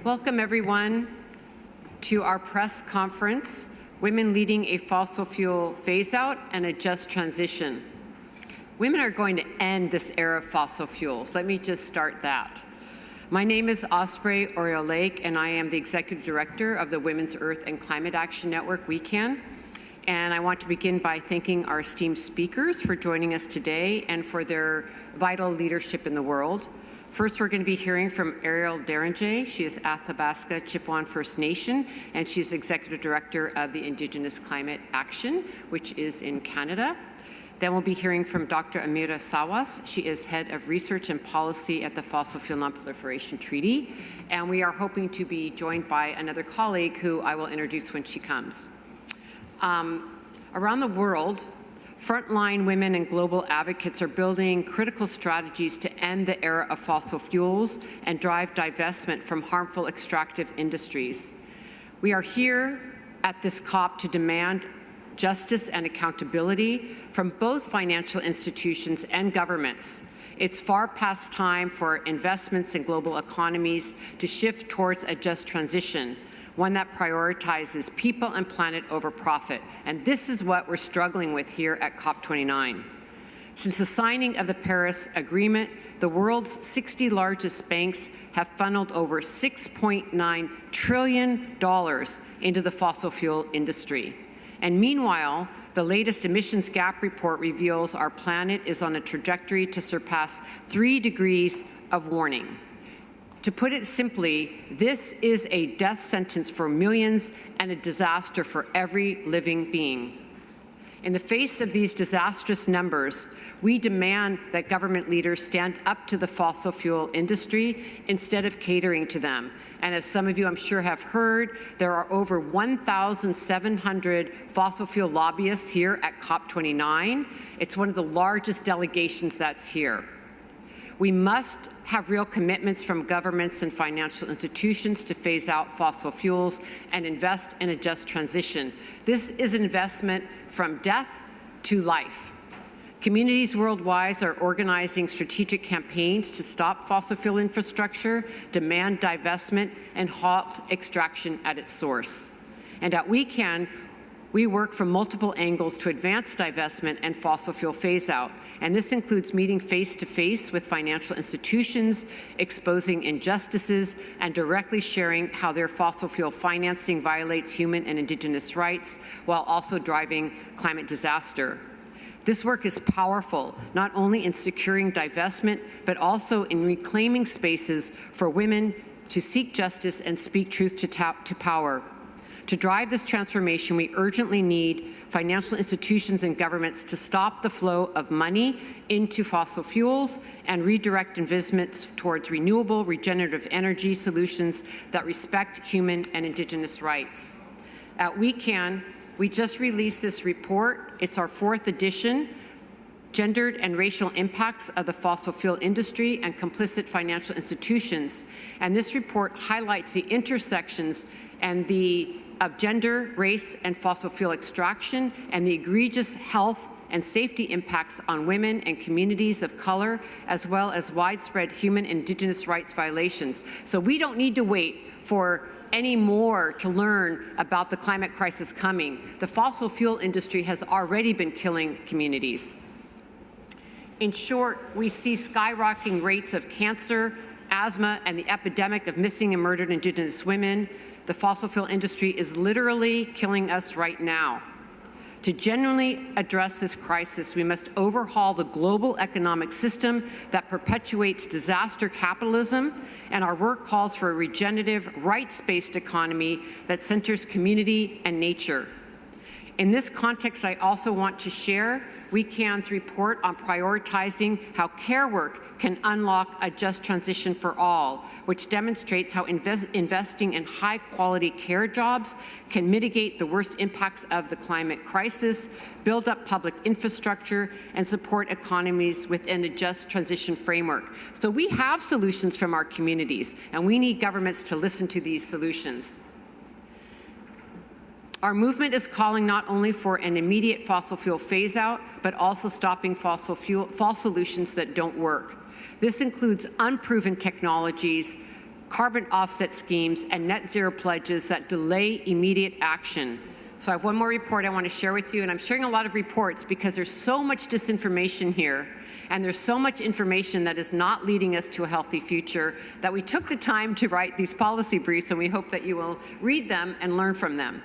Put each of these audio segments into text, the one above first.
Welcome, everyone, to our press conference, Women Leading a Fossil Fuel Phase-Out and a Just Transition. Women are going to end this era of fossil fuels. Let me just start that. My name is Osprey Oriole Lake, and I am the Executive Director of the Women's Earth and Climate Action Network, WECAN. And I want to begin by thanking our esteemed speakers for joining us today and for their vital leadership in the world. First, we're going to be hearing from Ariel Deringer. She is Athabasca Chippewa First Nation, and she's Executive Director of the Indigenous Climate Action, which is in Canada. Then we'll be hearing from Dr. Amira Sawas. She is Head of Research and Policy at the Fossil Fuel Non-Proliferation Treaty. And we are hoping to be joined by another colleague who I will introduce when she comes. Around the world, frontline women and global advocates are building critical strategies to end the era of fossil fuels and drive divestment from harmful extractive industries. We are here at this COP to demand justice and accountability from both financial institutions and governments. It's far past time for investments in global economies to shift towards a just transition, one that prioritizes people and planet over profit. And this is what we're struggling with here at COP29. Since the signing of the Paris Agreement, the world's 60 largest banks have funneled over $6.9 trillion into the fossil fuel industry. And meanwhile, the latest emissions gap report reveals our planet is on a trajectory to surpass 3 degrees of warming. To put it simply, this is a death sentence for millions and a disaster for every living being. In the face of these disastrous numbers, we demand that government leaders stand up to the fossil fuel industry instead of catering to them. And as some of you I'm sure have heard, there are over 1,700 fossil fuel lobbyists here at COP29. It's one of the largest delegations that's here. We must have real commitments from governments and financial institutions to phase out fossil fuels and invest in a just transition. This is an investment from death to life. Communities worldwide are organizing strategic campaigns to stop fossil fuel infrastructure, demand divestment, and halt extraction at its source. And at WECAN, we work from multiple angles to advance divestment and fossil fuel phase-out. And this includes meeting face-to-face with financial institutions, exposing injustices, and directly sharing how their fossil fuel financing violates human and indigenous rights, while also driving climate disaster. This work is powerful, not only in securing divestment, but also in reclaiming spaces for women to seek justice and speak truth to power. To drive this transformation, we urgently need financial institutions and governments to stop the flow of money into fossil fuels and redirect investments towards renewable, regenerative energy solutions that respect human and indigenous rights. At WECAN, we just released this report. It's our 4th edition, Gendered and Racial Impacts of the Fossil Fuel Industry and Complicit Financial Institutions. And this report highlights the intersections of gender, race, and fossil fuel extraction, and the egregious health and safety impacts on women and communities of color, as well as widespread human and indigenous rights violations. So we don't need to wait for any more to learn about the climate crisis coming. The fossil fuel industry has already been killing communities. In short, we see skyrocketing rates of cancer, asthma, and the epidemic of missing and murdered indigenous women. The fossil fuel industry is literally killing us right now. To genuinely address this crisis, we must overhaul the global economic system that perpetuates disaster capitalism, and our work calls for a regenerative, rights-based economy that centers community and nature. In this context, I also want to share WECAN's report on prioritizing how care work can unlock a just transition for all, which demonstrates how investing in high-quality care jobs can mitigate the worst impacts of the climate crisis, build up public infrastructure, and support economies within a just transition framework. So we have solutions from our communities, and we need governments to listen to these solutions. Our movement is calling not only for an immediate fossil fuel phase-out, but also stopping fossil solutions that don't work. This includes unproven technologies, carbon offset schemes, and net zero pledges that delay immediate action. So I have one more report I want to share with you, and I'm sharing a lot of reports because there's so much disinformation here, and there's so much information that is not leading us to a healthy future that we took the time to write these policy briefs, and we hope that you will read them and learn from them.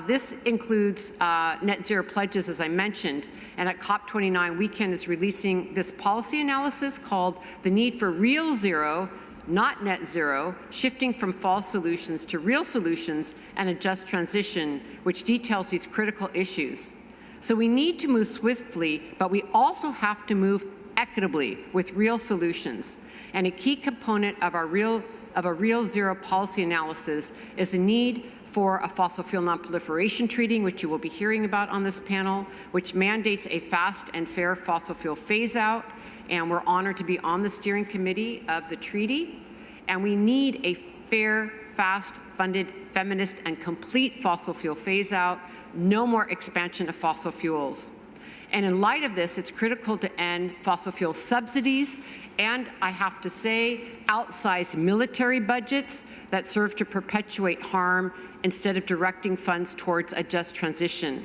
This includes net zero pledges, as I mentioned, and at COP29 weekend is releasing this policy analysis called The Need for Real Zero, Not Net Zero, Shifting from False Solutions to Real Solutions and a Just Transition, which details these critical issues. So we need to move swiftly, but we also have to move equitably with real solutions. And a key component of a real zero policy analysis is the need for a fossil fuel non-proliferation treaty, which you will be hearing about on this panel, which mandates a fast and fair fossil fuel phase-out. And we're honored to be on the steering committee of the treaty. And we need a fair, fast, funded, feminist, and complete fossil fuel phase-out. No more expansion of fossil fuels. And in light of this, it's critical to end fossil fuel subsidies and, I have to say, outsized military budgets that serve to perpetuate harm instead of directing funds towards a just transition.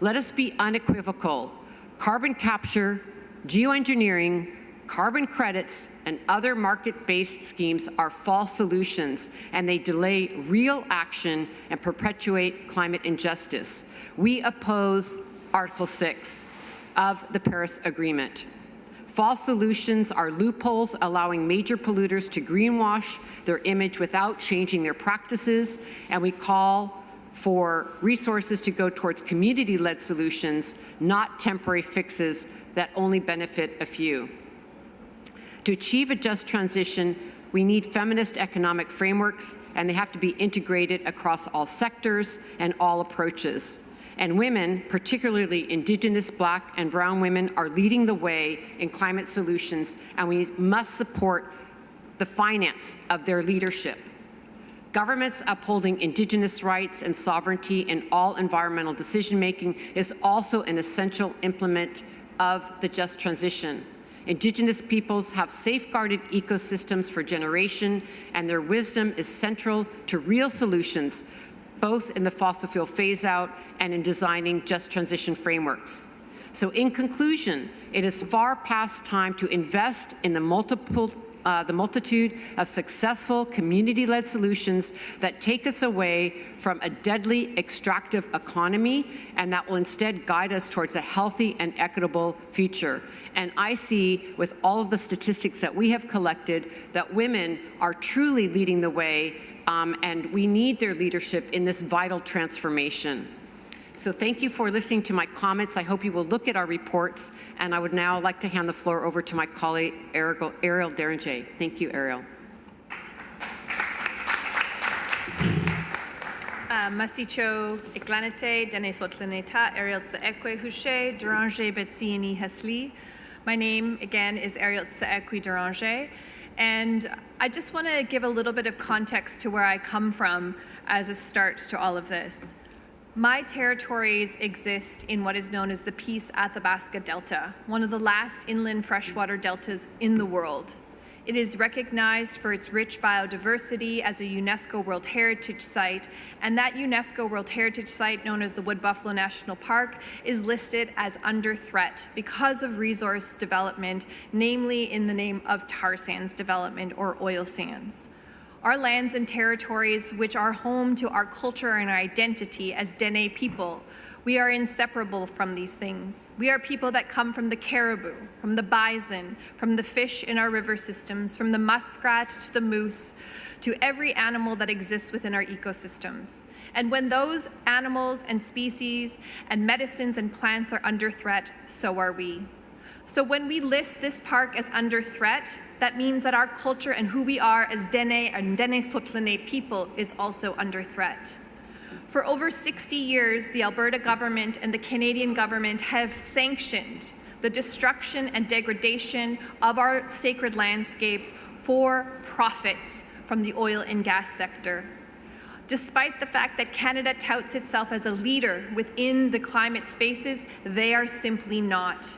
Let us be unequivocal. Carbon capture, geoengineering, carbon credits, and other market-based schemes are false solutions, and they delay real action and perpetuate climate injustice. We oppose Article 6 of the Paris Agreement. False solutions are loopholes allowing major polluters to greenwash their image without changing their practices, and we call for resources to go towards community-led solutions, not temporary fixes that only benefit a few. To achieve a just transition, we need feminist economic frameworks, and they have to be integrated across all sectors and all approaches. And women, particularly Indigenous, Black, and Brown women, are leading the way in climate solutions, and we must support the finance of their leadership. Governments upholding Indigenous rights and sovereignty in all environmental decision-making is also an essential implement of the just transition. Indigenous peoples have safeguarded ecosystems for generation, and their wisdom is central to real solutions, both in the fossil fuel phase-out and in designing just transition frameworks. So in conclusion, it is far past time to invest in the multitude of successful community-led solutions that take us away from a deadly extractive economy and that will instead guide us towards a healthy and equitable future. And I see, with all of the statistics that we have collected, that women are truly leading the way, and we need their leadership in this vital transformation. So thank you for listening to my comments. I hope you will look at our reports, and I would now like to hand the floor over to my colleague, Ariel Deringer. Thank you, Ariel. Masicho Iklanete, Denis Wotlaneta, Ariel Tsaekwe Hushe, Deranger Betsiini Hasli. My name, again, is Ariel Tsaekwe Deranger. And I just want to give a little bit of context to where I come from as a start to all of this. My territories exist in what is known as the Peace Athabasca Delta, one of the last inland freshwater deltas in the world. It is recognized for its rich biodiversity as a UNESCO World Heritage Site, and that UNESCO World Heritage Site, known as the Wood Buffalo National Park, is listed as under threat because of resource development, namely in the name of tar sands development or oil sands. Our lands and territories, which are home to our culture and our identity as Dene people, we are inseparable from these things. We are people that come from the caribou, from the bison, from the fish in our river systems, from the muskrat to the moose, to every animal that exists within our ecosystems. And when those animals and species and medicines and plants are under threat, so are we. So when we list this park as under threat, that means that our culture and who we are as Dene and Dene Sotlene people is also under threat. For over 60 years, the Alberta government and the Canadian government have sanctioned the destruction and degradation of our sacred landscapes for profits from the oil and gas sector. Despite the fact that Canada touts itself as a leader within the climate spaces, they are simply not.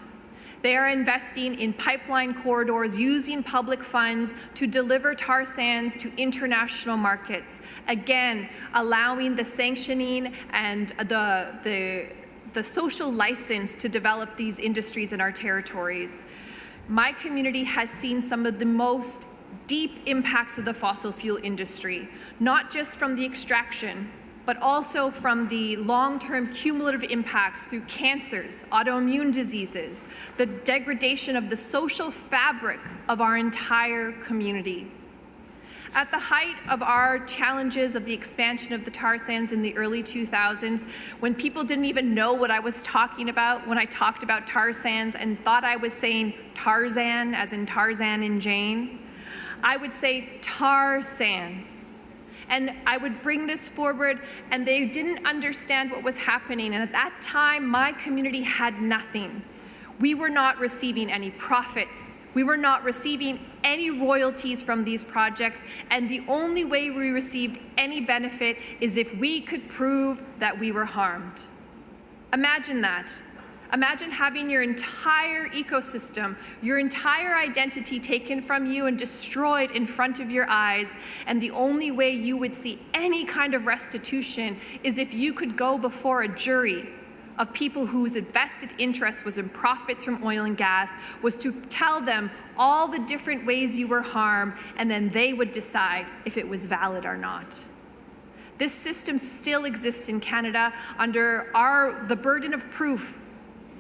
They are investing in pipeline corridors, using public funds to deliver tar sands to international markets. Again, allowing the sanctioning and the social license to develop these industries in our territories. My community has seen some of the most deep impacts of the fossil fuel industry, not just from the extraction, but also from the long-term cumulative impacts through cancers, autoimmune diseases, the degradation of the social fabric of our entire community. At the height of our challenges of the expansion of the tar sands in the early 2000s, when people didn't even know what I was talking about when I talked about tar sands and thought I was saying Tarzan, as in Tarzan and Jane, I would say tar sands. And I would bring this forward, and they didn't understand what was happening. And at that time, my community had nothing. We were not receiving any profits. We were not receiving any royalties from these projects, and the only way we received any benefit is if we could prove that we were harmed. Imagine that. Imagine having your entire ecosystem, your entire identity taken from you and destroyed in front of your eyes, and the only way you would see any kind of restitution is if you could go before a jury of people whose vested interest was in profits from oil and gas, was to tell them all the different ways you were harmed, and then they would decide if it was valid or not. This system still exists in Canada under the burden of proof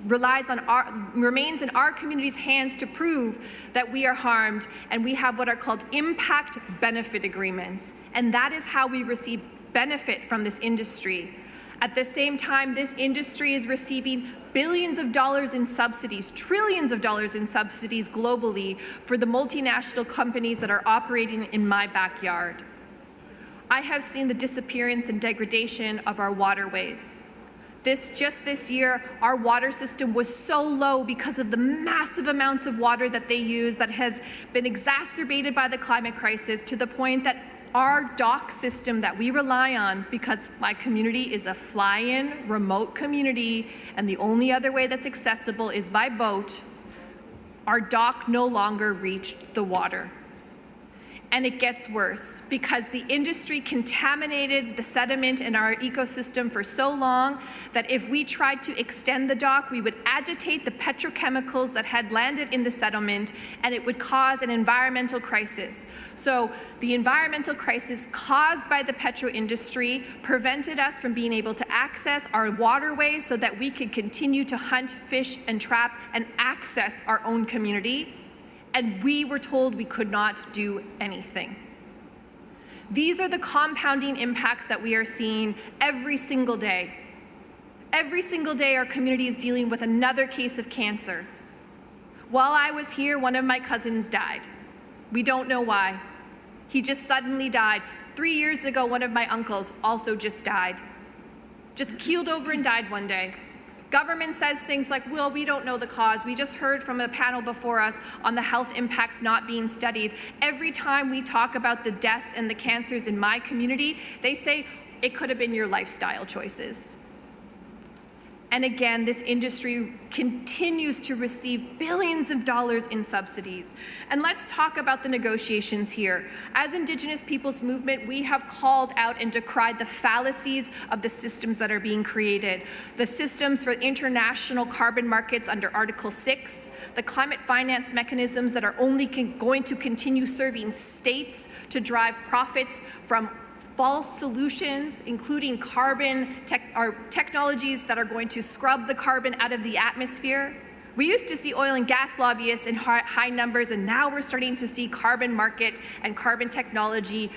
remains in our community's hands to prove that we are harmed, and we have what are called impact benefit agreements, and that is how we receive benefit from this industry. At the same time, this industry is receiving billions of dollars in subsidies, trillions of dollars in subsidies globally for the multinational companies that are operating in my backyard. I have seen the disappearance and degradation of our waterways. Just this year, our water system was so low because of the massive amounts of water that they use that has been exacerbated by the climate crisis, to the point that our dock system that we rely on, because my community is a fly-in, remote community, and the only other way that's accessible is by boat, our dock no longer reached the water. And it gets worse because the industry contaminated the sediment in our ecosystem for so long that if we tried to extend the dock, we would agitate the petrochemicals that had landed in the settlement, and it would cause an environmental crisis. So the environmental crisis caused by the petro industry prevented us from being able to access our waterways so that we could continue to hunt, fish, and trap and access our own community. And we were told we could not do anything. These are the compounding impacts that we are seeing every single day. Every single day, our community is dealing with another case of cancer. While I was here, one of my cousins died. We don't know why. He just suddenly died. 3 years ago, one of my uncles also just died. Just keeled over and died one day. Government says things like, well, we don't know the cause. We just heard from a panel before us on the health impacts not being studied. Every time we talk about the deaths and the cancers in my community, they say it could have been your lifestyle choices. And again, this industry continues to receive billions of dollars in subsidies. And let's talk about the negotiations here. As Indigenous Peoples Movement, we have called out and decried the fallacies of the systems that are being created. The systems for international carbon markets under Article 6, the climate finance mechanisms that are only going to continue serving states to drive profits from false solutions, including technologies that are going to scrub the carbon out of the atmosphere. We used to see oil and gas lobbyists in high numbers, and now we're starting to see carbon market and carbon technology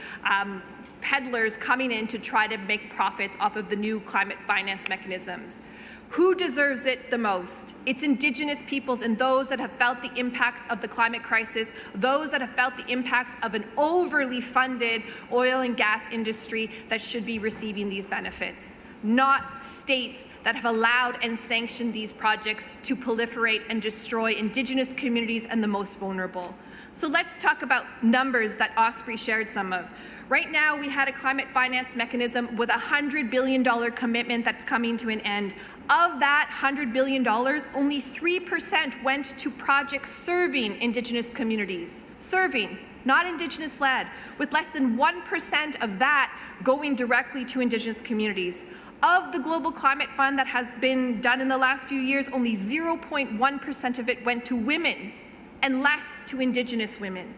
peddlers coming in to try to make profits off of the new climate finance mechanisms. Who deserves it the most? It's Indigenous peoples and those that have felt the impacts of the climate crisis, those that have felt the impacts of an overly funded oil and gas industry that should be receiving these benefits, not states that have allowed and sanctioned these projects to proliferate and destroy Indigenous communities and the most vulnerable. So let's talk about numbers that Osprey shared some of. Right now, we had a climate finance mechanism with a $100 billion commitment that's coming to an end. Of that $100 billion, only 3% went to projects serving Indigenous communities. Serving, not Indigenous-led, with less than 1% of that going directly to Indigenous communities. Of the Global Climate Fund that has been done in the last few years, only 0.1% of it went to women, and less to Indigenous women.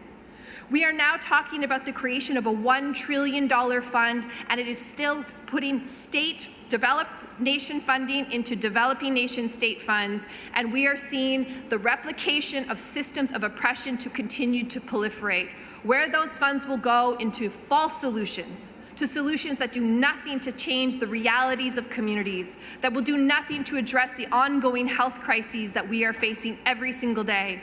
We are now talking about the creation of a $1 trillion fund, and it is still putting state developed nation funding into developing nation state funds, and we are seeing the replication of systems of oppression to continue to proliferate. Where those funds will go into false solutions, to solutions that do nothing to change the realities of communities, that will do nothing to address the ongoing health crises that we are facing every single day.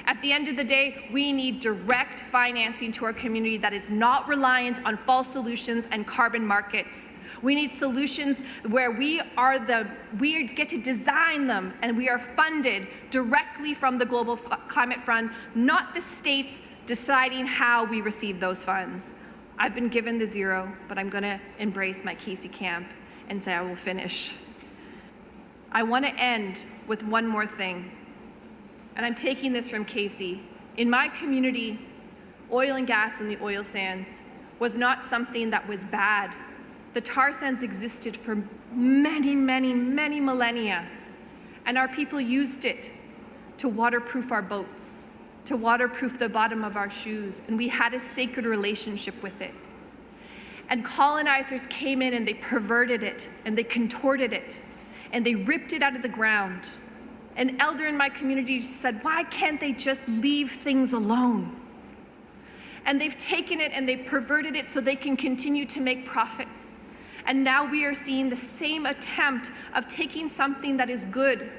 At the end of the day, we need direct financing to our community that is not reliant on false solutions and carbon markets. We need solutions where we get to design them, and we are funded directly from the Global Climate Fund, not the states deciding how we receive those funds. I've been given the zero, but I'm going to embrace my Casey camp and say I will finish. I want to end with one more thing, and I'm taking this from Casey. In my community, oil and gas in the oil sands was not something that was bad. The tar sands existed for many, many, many millennia, and our people used it to waterproof our boats, to waterproof the bottom of our shoes, and we had a sacred relationship with it. And colonizers came in and they perverted it, and they contorted it, and they ripped it out of the ground. An elder in my community said, why can't they just leave things alone? And they've taken it and they've perverted it so they can continue to make profits. And now we are seeing the same attempt of taking something that is good,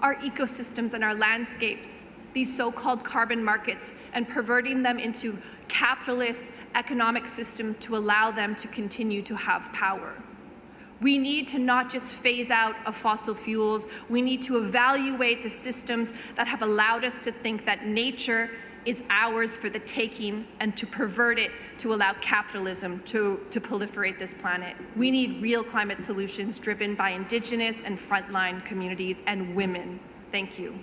our ecosystems and our landscapes, these so-called carbon markets, and perverting them into capitalist economic systems to allow them to continue to have power. We need to not just phase out of fossil fuels, we need to evaluate the systems that have allowed us to think that nature is ours for the taking and to pervert it to allow capitalism to proliferate this planet. We need real climate solutions driven by Indigenous and frontline communities and women. Thank you.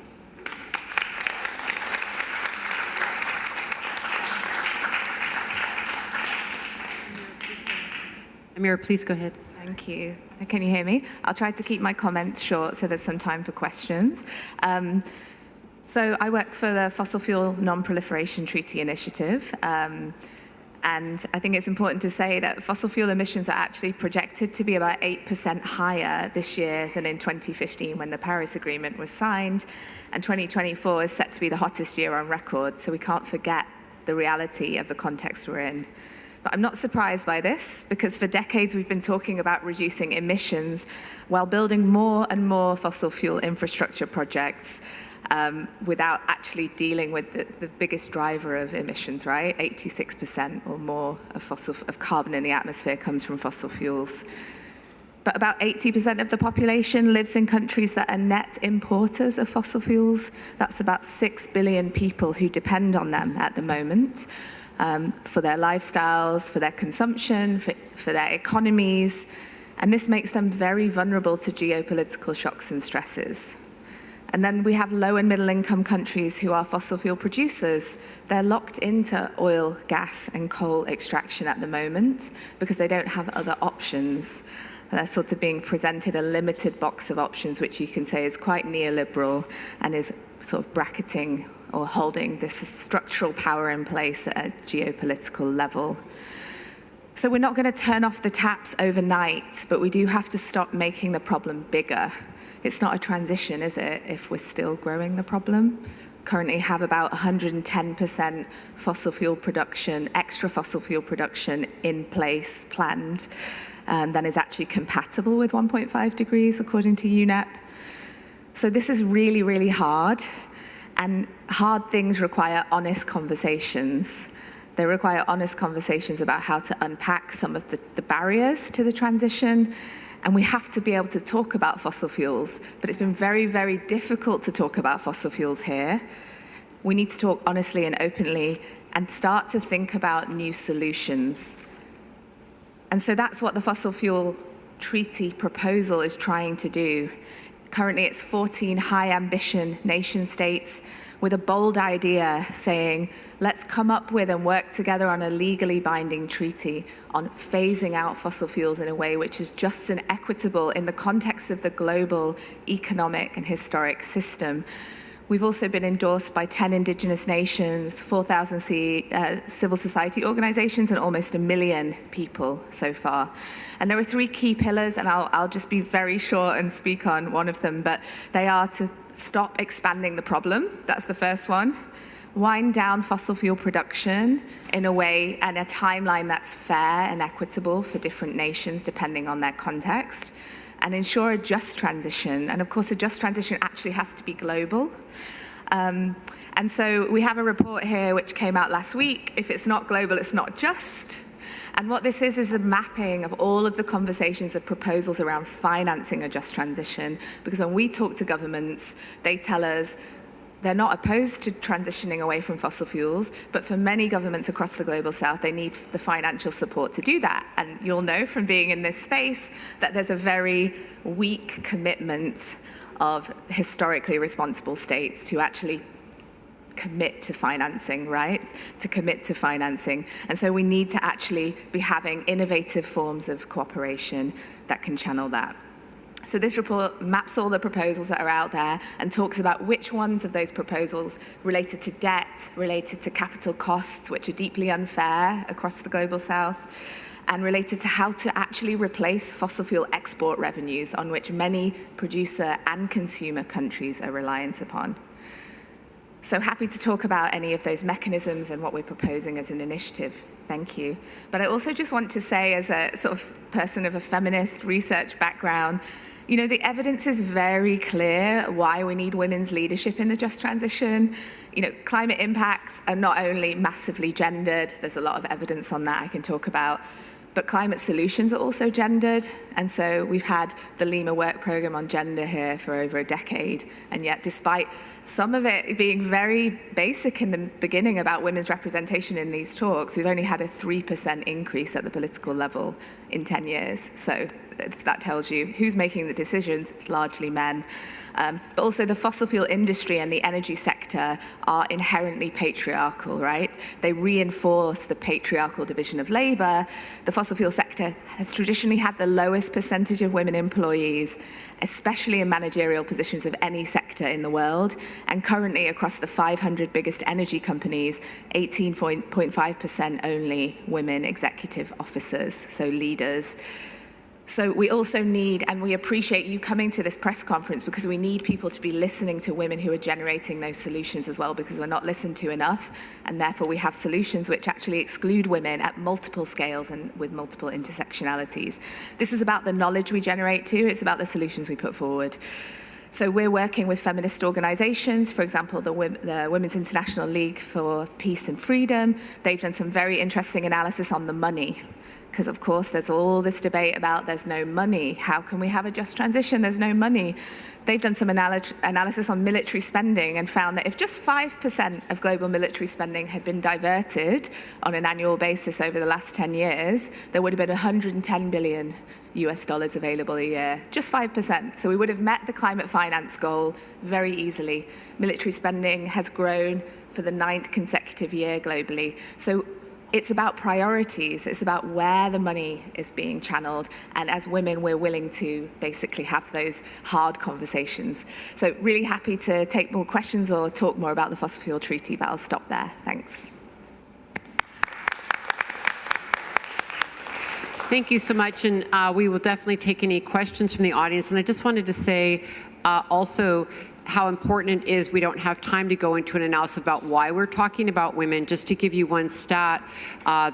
Amira, please go ahead. Thank you. Can you hear me? I'll try to keep my comments short so there's some time for questions. So I work for the Fossil Fuel Non-Proliferation Treaty Initiative, and I think it's important to say that fossil fuel emissions are actually projected to be about 8% higher this year than in 2015 when the Paris Agreement was signed, and 2024 is set to be the hottest year on record, so we can't forget the reality of the context we're in. But I'm not surprised by this, because for decades we've been talking about reducing emissions while building more and more fossil fuel infrastructure projects without actually dealing with the biggest driver of emissions, right? 86% or more of carbon in the atmosphere comes from fossil fuels. But about 80% of the population lives in countries that are net importers of fossil fuels. That's about 6 billion people who depend on them at the moment. For their lifestyles, for their consumption, for their economies, and this makes them very vulnerable to geopolitical shocks and stresses. And then we have low and middle income countries who are fossil fuel producers. They're locked into oil, gas, and coal extraction at the moment because they don't have other options. They're sort of being presented a limited box of options, which you can say is quite neoliberal and is sort of bracketing or holding this structural power in place at a geopolitical level. So we're not going to turn off the taps overnight, but we do have to stop making the problem bigger. It's not a transition, is it, if we're still growing the problem? Currently have about 110% fossil fuel production, extra fossil fuel production in place, planned, that is actually compatible with 1.5 degrees, according to UNEP. So this is really, really hard. And hard things require honest conversations. They require honest conversations about how to unpack some of the barriers to the transition. And we have to be able to talk about fossil fuels. But it's been very, very difficult to talk about fossil fuels here. We need to talk honestly and openly and start to think about new solutions. And so that's what the Fossil Fuel treaty proposal is trying to do. Currently, it's 14 high-ambition nation-states with a bold idea saying, let's come up with and work together on a legally binding treaty on phasing out fossil fuels in a way which is just and equitable in the context of the global economic and historic system. We've also been endorsed by 10 indigenous nations, 4,000 civil society organizations, and almost 1 million people so far. And there are 3 key pillars, and I'll just be very short and speak on one of them, but they are to stop expanding the problem. That's the first one. Wind down fossil fuel production in a way and a timeline that's fair and equitable for different nations depending on their context, and ensure a just transition. And of course, a just transition actually has to be global. And so we have a report here which came out last week. If it's not global, it's not just. And what this is a mapping of all of the conversations of proposals around financing a just transition. Because when we talk to governments, they tell us they're not opposed to transitioning away from fossil fuels, but for many governments across the global south, they need the financial support to do that. And you'll know from being in this space that there's a very weak commitment of historically responsible states to actually commit to financing, right? To commit to financing. And so we need to actually be having innovative forms of cooperation that can channel that. So this report maps all the proposals that are out there and talks about which ones of those proposals related to debt, related to capital costs, which are deeply unfair across the global south, and related to how to actually replace fossil fuel export revenues on which many producer and consumer countries are reliant upon. So happy to talk about any of those mechanisms and what we're proposing as an initiative. Thank you. But I also just want to say, as a sort of person of a feminist research background, you know, the evidence is very clear why we need women's leadership in the just transition. You know, climate impacts are not only massively gendered, there's a lot of evidence on that I can talk about, but climate solutions are also gendered. And so we've had the Lima Work Programme on gender here for over a decade. And yet, despite some of it being very basic in the beginning about women's representation in these talks, we've only had a 3% increase at the political level in 10 years. So if that tells you who's making the decisions, it's largely men. But also the fossil fuel industry and the energy sector are inherently patriarchal, right? They reinforce the patriarchal division of labor. The fossil fuel sector has traditionally had the lowest percentage of women employees, especially in managerial positions of any sector in the world. And currently across the 500 biggest energy companies, 18.5% only women executive officers, so leaders. So we also need, and we appreciate you coming to this press conference because we need people to be listening to women who are generating those solutions as well, because we're not listened to enough, and therefore we have solutions which actually exclude women at multiple scales and with multiple intersectionalities. This is about the knowledge we generate too, it's about the solutions we put forward. So we're working with feminist organizations, for example, the Women's International League for Peace and Freedom. They've done some very interesting analysis on the money. Because of course there's all this debate about there's no money. How can we have a just transition? There's no money. They've done some analysis on military spending and found that if just 5% of global military spending had been diverted on an annual basis over the last 10 years, there would have been $110 billion available a year, just 5%. So we would have met the climate finance goal very easily. Military spending has grown for the 9th consecutive year globally. So it's about priorities, it's about where the money is being channeled, and as women we're willing to basically have those hard conversations. So really happy to take more questions or talk more about the Fossil Fuel Treaty, but I'll stop there. Thanks. Thank you so much, and we will definitely take any questions from the audience. And I just wanted to say also how important it is we don't have time to go into an analysis about why we're talking about women. Just to give you one stat,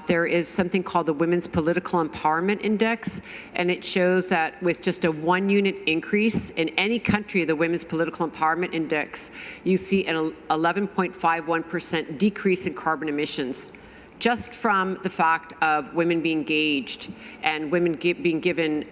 there is something called the Women's Political Empowerment Index, and it shows that with just a 1-unit increase in any country, the Women's Political Empowerment Index, you see an 11.51% decrease in carbon emissions just from the fact of women being engaged and women being given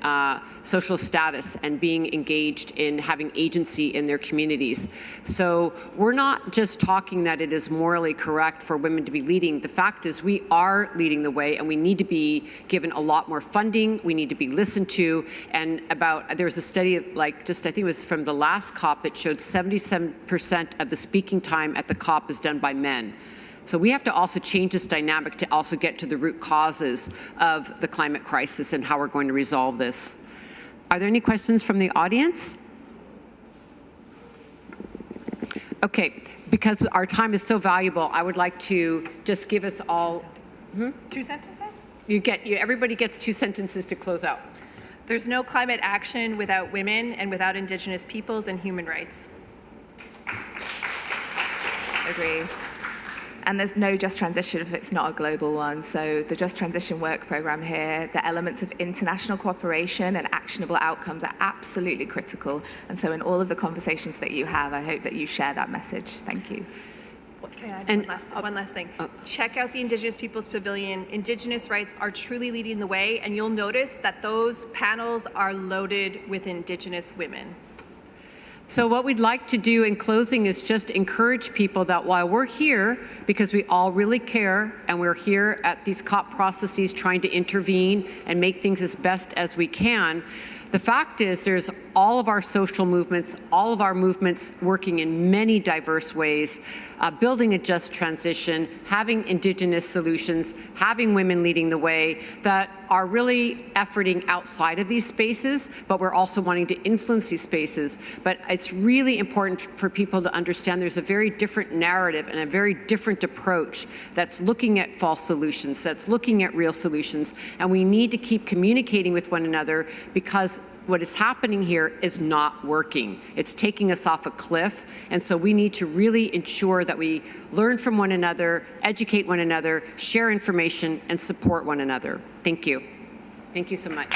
social status and being engaged in having agency in their communities. So we're not just talking that it is morally correct for women to be leading. The fact is we are leading the way, and we need to be given a lot more funding. We need to be listened to. And there was a study, I think it was from the last COP, that showed 77% of the speaking time at the COP is done by men. So we have to also change this dynamic to also get to the root causes of the climate crisis and how we're going to resolve this. Are there any questions from the audience? Okay, because our time is so valuable, I would like to just give us all... 2 sentences? Everybody gets 2 sentences to close out. There's no climate action without women and without Indigenous peoples and human rights. Agree. And there's no just transition if it's not a global one. So the Just Transition Work Programme here, the elements of international cooperation and actionable outcomes are absolutely critical. And so in all of the conversations that you have, I hope that you share that message. Thank you. Can I add one last thing? Check out the Indigenous Peoples Pavilion. Indigenous rights are truly leading the way, and you'll notice that those panels are loaded with Indigenous women. So what we'd like to do in closing is just encourage people that while we're here, because we all really care, and we're here at these COP processes trying to intervene and make things as best as we can, the fact is there's all of our social movements, all of our movements working in many diverse ways, building a just transition, having Indigenous solutions, having women leading the way, that are really efforting outside of these spaces, but we're also wanting to influence these spaces. But it's really important for people to understand there's a very different narrative and a very different approach that's looking at false solutions, that's looking at real solutions, and we need to keep communicating with one another, because what is happening here is not working. It's taking us off a cliff, and so we need to really ensure that we learn from one another, educate one another, share information, and support one another. Thank you. Thank you so much.